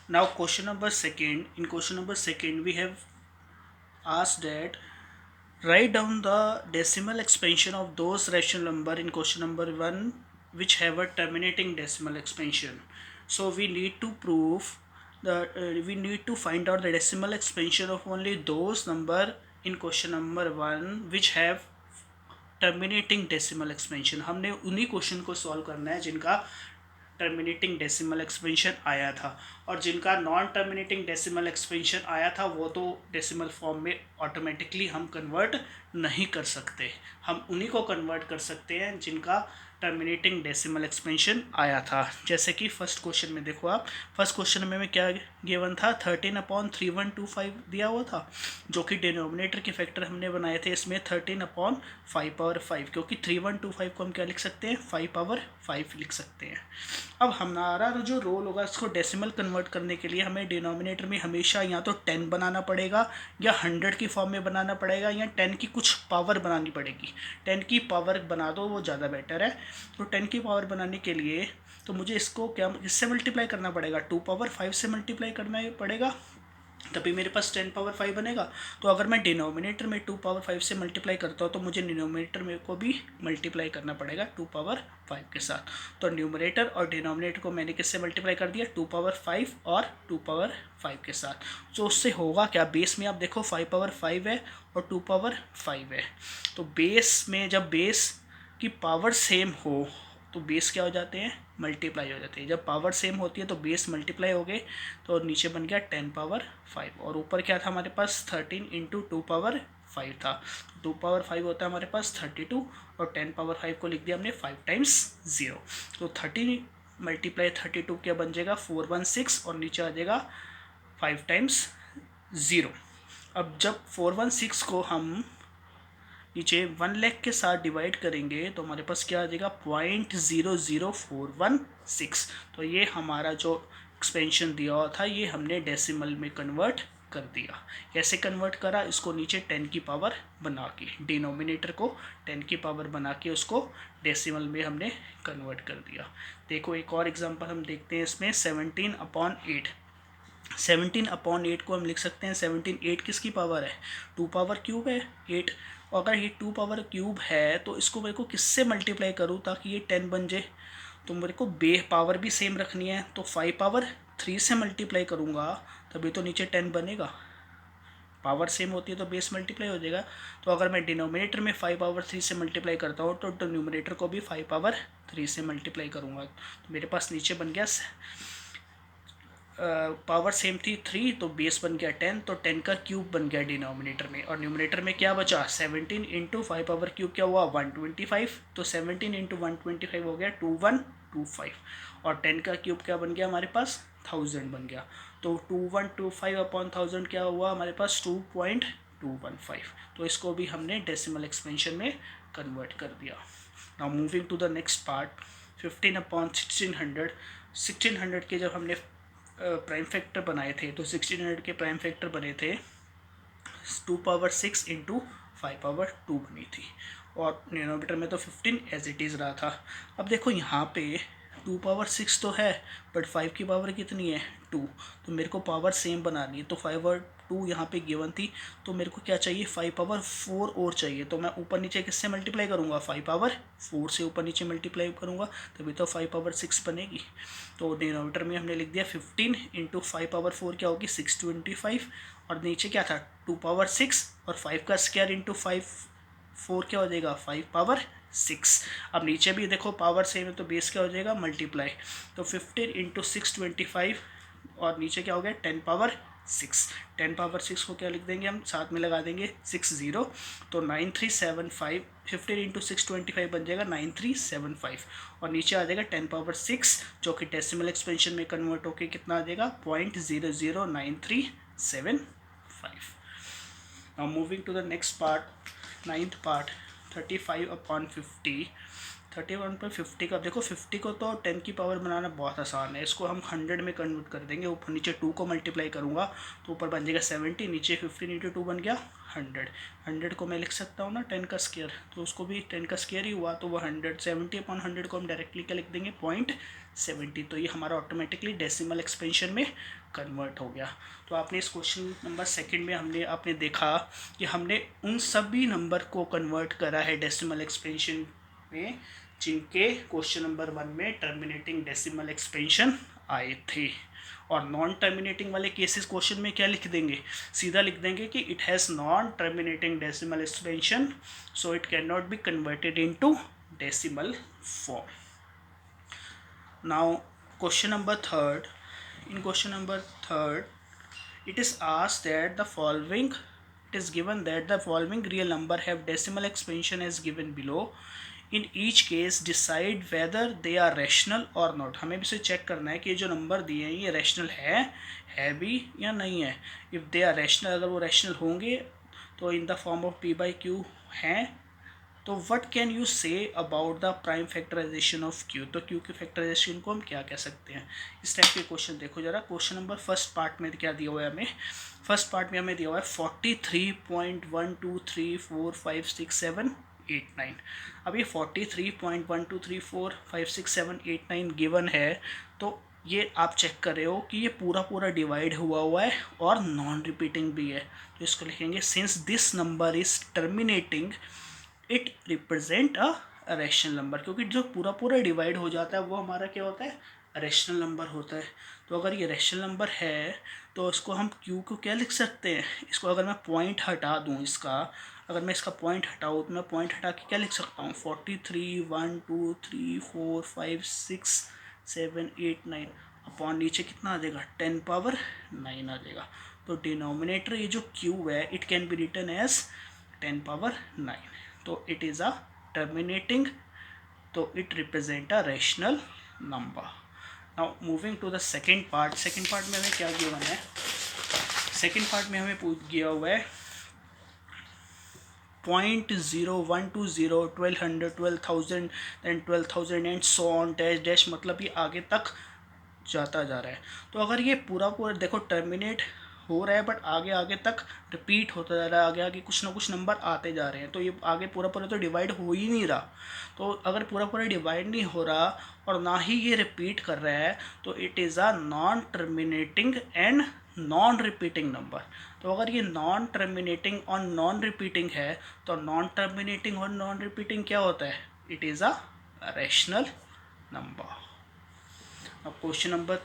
Now question number second. In question number second, we have asked that write down the decimal expansion of those rational number in question number 1 which have a terminating decimal expansion. So we need to prove we need to find out the decimal expansion of only those number in question number 1 which have terminating decimal expansion. हमने उन्हीं question को solve करना है जिनका terminating decimal expansion आया था, और जिनका नॉन टर्मिनेटिंग डेसिमल एक्सपेंशन आया था वो तो डेसिमल फॉर्म में ऑटोमेटिकली हम कन्वर्ट नहीं कर सकते. हम उन्हीं को कन्वर्ट कर सकते हैं जिनका टर्मिनेटिंग डेसिमल एक्सपेंशन आया था. जैसे कि फर्स्ट क्वेश्चन में देखो आप, फर्स्ट क्वेश्चन में क्या गिवन था, 13/3125 दिया हुआ था, जो कि डिनोमिनेटर के फैक्टर हमने बनाए थे इसमें 13/5/5, क्योंकि 3125 को हम क्या लिख सकते हैं, 5/5 लिख सकते हैं. अब हमारा जो रोल होगा इसको डेसिमल कन्वर्ट करने के लिए हमें डिनोमिनेटर में हमेशा या तो 10 बनाना पड़ेगा या 100 की फॉर्म में बनाना पड़ेगा या 10 की कुछ पावर बनानी पड़ेगी. 10 की पावर बना दो, वो ज़्यादा बेटर है. तो 10 की पावर बनाने के लिए तो मुझे इसको क्या इससे मल्टीप्लाई करना पड़ेगा, 2/5 से मल्टीप्लाई करना पड़ेगा, तभी मेरे पास 10/5 बनेगा. तो अगर मैं डिनोमिनेटर में 2/5 से मल्टीप्लाई करता हूँ तो मुझे डिनोमिनेटर में को भी मल्टीप्लाई करना पड़ेगा 2/5 के साथ. तो न्यूमरेटर और डिनोमिनेटर को मैंने किससे मल्टीप्लाई कर दिया, 2/5 और 2/5 के साथ. तो उससे होगा क्या, बेस में आप देखो 5/5 है और 2/5 है. तो बेस में जब बेस की पावर सेम हो तो बेस क्या हो जाते हैं, मल्टीप्लाई हो जाते हैं. जब पावर सेम होती है तो बेस मल्टीप्लाई हो गए, तो नीचे बन गया 10/5 और ऊपर क्या था हमारे पास 13 इंटू 2/5 था. 2/5 होता है हमारे पास 32 और 10/5 को लिख दिया हमने 5 टाइम्स 0. तो 30 मल्टीप्लाई 32 क्या बन जाएगा 416 और नीचे आ जाएगा 5 टाइम्स 0. अब जब 416 को हम नीचे 1 लाख के साथ डिवाइड करेंगे तो हमारे पास क्या आ जाएगा 0.00416. तो ये हमारा जो एक्सपेंशन दिया हुआ था ये हमने डेसिमल में कन्वर्ट कर दिया. कैसे कन्वर्ट करा, इसको नीचे 10 की पावर बना के, डिनोमिनेटर को 10 की पावर बना के उसको डेसिमल में हमने कन्वर्ट कर दिया. देखो एक और एग्जांपल हम देखते हैं इसमें, 17/8. 17/8 को हम लिख सकते हैं 17 किसकी पावर है, 2 पावर क्यूब है 8. और अगर ये 2 पावर क्यूब है तो इसको मेरे को किससे मल्टीप्लाई करूँ ताकि ये 10 बन जाए. तो मेरे को पावर भी सेम रखनी है, तो 5/3 से मल्टीप्लाई करूँगा तभी तो नीचे 10 बनेगा. पावर सेम होती है तो बेस मल्टीप्लाई हो जाएगा. तो अगर मैं डिनोमिनेटर में 5/3 से मल्टीप्लाई करता हूँ तो न्यूमरेटर को भी 5/3 से मल्टीप्लाई करूँगा. तो मेरे पास नीचे बन गया पावर सेम थी 3 तो बेस बन गया 10, तो 10 का क्यूब बन गया डिनोमिनेटर में. और न्यूमरेटर में क्या बचा, 17 इंटू 5 पावर क्यूब क्या हुआ 125. तो 17 इंटू 125 हो गया 2125. और 10 का क्यूब क्या बन गया हमारे पास 1000 बन गया. तो 2125/1000 क्या हुआ हमारे पास 2.215. तो इसको भी हमने डेसिमल एक्सपेंशन में कन्वर्ट कर दिया. Now moving to the next part, 15/1600. 1600 के जब हमने प्राइम फैक्टर बनाए थे तो 1600 के प्राइम फैक्टर बने थे 2/6 इंटू 5/2 बनी थी. और डिनोमिनेटर में तो 15 एज इट इज़ रहा था. अब देखो यहाँ पे 2/6 तो है बट 5 की पावर कितनी है 2. तो मेरे को पावर सेम बनानी है, तो 5 और 2 यहाँ पे गिवन थी, तो मेरे को क्या चाहिए 5/4 और चाहिए. तो मैं ऊपर नीचे किससे मल्टीप्लाई करूँगा, 5/4 से ऊपर नीचे मल्टीप्लाई करूँगा तभी तो 5/6 बनेगी. तो डिनोमिनेटर में हमने लिख दिया 15 इंटू 5/4 क्या होगी 625. और नीचे क्या था 2/6 और 5 का स्क्वायर इंटू 4 क्या हो जाएगा 5/6. अब नीचे भी देखो पावर सेम है तो बेस क्या हो जाएगा मल्टीप्लाई. तो 15 इंटू 625 और नीचे क्या हो गया 10/6. 10/6 को क्या लिख देंगे हम, साथ में लगा देंगे 60. तो 9375. 15 इंटू 625 बन जाएगा 9375. और नीचे आ जाएगा 10/6 जो कि डेसिमल एक्सपेंशन में कन्वर्ट होकर कितना आ जाएगा 0.00937. Now moving to the next part, ninth part, 35/50. 31 पर 50 का, देखो 50 को तो 10 की पावर बनाना बहुत आसान है, इसको हम 100 में कन्वर्ट कर देंगे। ऊपर नीचे 2 को मल्टीप्लाई करूँगा तो ऊपर बन जाएगा 70, नीचे 15 इंटू 2 बन गया 100। 100 को मैं लिख सकता हूँ ना 10 का स्क्वायर, तो उसको भी 10 का स्क्वायर ही हुआ, तो वो 100, 70 अपॉन 100 को हम डायरेक्टली क्या लिख देंगे 0.70। तो ये हमारा ऑटोमेटिकली डेसिमल एक्सपेंशन में कन्वर्ट हो गया। तो आपने इस क्वेश्चन नंबर सेकंड में आपने देखा कि हमने उन सभी नंबर को कन्वर्ट करा है डेसिमल एक्सपेंशन में जिनके क्वेश्चन नंबर 1 में टर्मिनेटिंग डेसिमल एक्सपेंशन आए थे। और नॉन टर्मिनेटिंग वाले केसेस क्वेश्चन में क्या लिख देंगे, सीधा लिख देंगे कि it has non terminating decimal expansion so it can not be converted into decimal form. Now question number third, in question number third it is asked that the following, it is given that the following real number have decimal expansion as given below. In each case decide whether they are rational or not. हमें भी इसे check करना है कि ये जो number दिए हैं ये रैशनल है भी या नहीं है। इफ़ दे आर रैशनल, अगर वो रैशनल होंगे तो in the form of P by Q हैं, तो what can you say about the prime factorization of Q. तो क्यू की फैक्टराइजेशन को हम क्या कह सकते हैं। इस टाइप के क्वेश्चन देखो जरा। क्वेश्चन नंबर फर्स्ट पार्ट में क्या दिया हुआ है हमें, फर्स्ट पार्ट में हमें दिया हुआ है 43.123456789। अब ये 43.123456789 गिवन है, तो ये आप चेक कर रहे हो कि ये पूरा डिवाइड हुआ है और नॉन रिपीटिंग भी है, तो इसको लिखेंगे since this number is terminating it represent a rational number, क्योंकि जो पूरा डिवाइड हो जाता है वो हमारा क्या होता है, रैशनल नंबर होता है। तो अगर ये रैशनल नंबर है तो इसको हम क्यू को क्या लिख सकते हैं, इसको अगर मैं पॉइंट हटा दूँ इसका, अगर मैं इसका पॉइंट हटाऊँ तो मैं पॉइंट हटा के क्या लिख सकता हूँ 43.123456789 अपॉन नीचे कितना आ जाएगा 10 पावर 9 आ जाएगा। तो डिनोमिनेटर ये जो क्यू है it can be written as 10 power 9। तो इट इज़ अ टर्मिनेटिंग, तो it represent a rational number. Now moving to the second part. Second part में हमें क्या गिवन है, सेकेंड पार्ट में हमें दिया हुआ है 0.0120 1200 12,000 and 12,000 and so on dash dash, मतलब ये आगे तक जाता जा रहा है। तो अगर ये पूरा देखो टर्मिनेट हो रहा है बट आगे तक रिपीट होता जा रहा है, आगे कुछ ना कुछ नंबर आते जा रहे हैं, तो ये आगे पूरा तो डिवाइड हो ही नहीं रहा। तो अगर पूरा डिवाइड नहीं हो रहा और ना ही ये रिपीट कर रहा है तो it is a non terminating and non repeating number. तो अगर ये नॉन टर्मिनेटिंग और नॉन रिपीटिंग है तो नॉन टर्मिनेटिंग और नॉन रिपीटिंग क्या होता है, it is a rational number. अब क्वेश्चन नंबर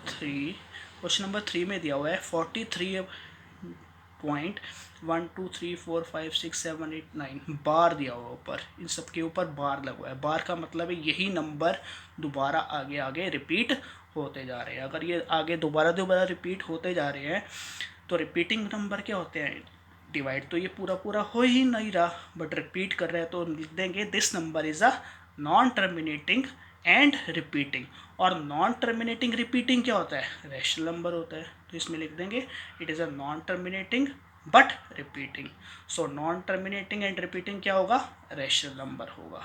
थ्री में दिया हुआ है 43.123456789 बार दिया हुआ ऊपर, इन सब के ऊपर बार लगा हुआ है। बार का मतलब है यही नंबर दोबारा आगे रिपीट होते जा रहे हैं। अगर ये आगे दोबारा रिपीट होते जा रहे हैं तो रिपीटिंग नंबर क्या होते हैं, डिवाइड तो ये पूरा हो ही नहीं रहा बट रिपीट कर रहे हैं, तो लिख देंगे this number is a non terminating and repeating. और नॉन टर्मिनेटिंग रिपीटिंग क्या होता है, रैशनल नंबर होता है, तो इसमें लिख देंगे it is a non terminating but repeating. So non terminating and repeating क्या होगा, रैशनल नंबर होगा।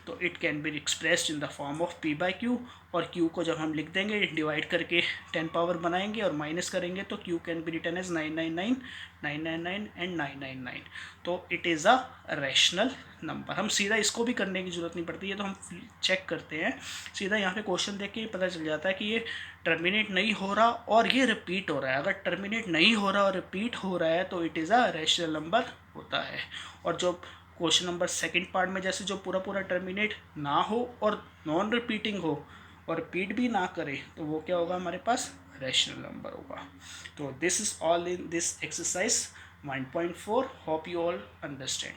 तो it can be expressed in the form of P by Q, और क्यू को जब हम लिख देंगे डिवाइड करके 10 पावर बनाएंगे और माइनस करेंगे तो q can be written as 999 999 and 999। तो it is a rational number. हम सीधा इसको भी करने की ज़रूरत नहीं पड़ती है, तो हम चेक करते हैं सीधा यहाँ पे क्वेश्चन देख के पता चल जाता है कि ये टर्मिनेट नहीं हो रहा और ये रिपीट हो रहा है। अगर टर्मिनेट नहीं हो रहा और रिपीट हो रहा है तो it is a rational number होता है। और जो क्वेश्चन नंबर सेकंड पार्ट में जैसे जो पूरा टर्मिनेट ना हो और नॉन रिपीटिंग हो और रिपीट भी ना करे तो वो क्या होगा, हमारे पास रैशनल नंबर होगा। तो this is all in this exercise 1.4। Hope you all understand.